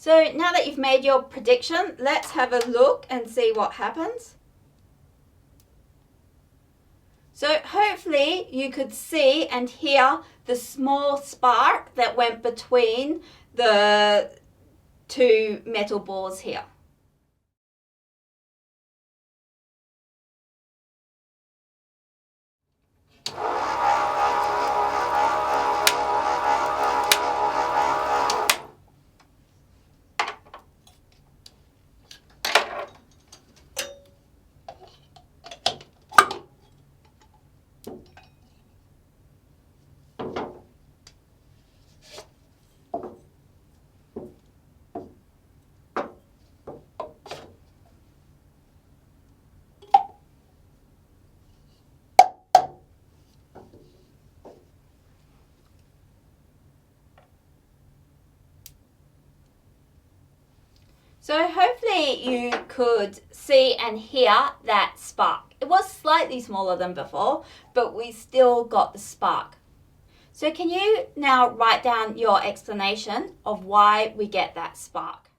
So now that you've made your prediction, let's have a look and see what happens. So hopefully you could see and hear the small spark that went between the two metal balls here. So hopefully you could see and hear that spark. It was slightly smaller than before, but we still got the spark. So can you now write down your explanation of why we get that spark?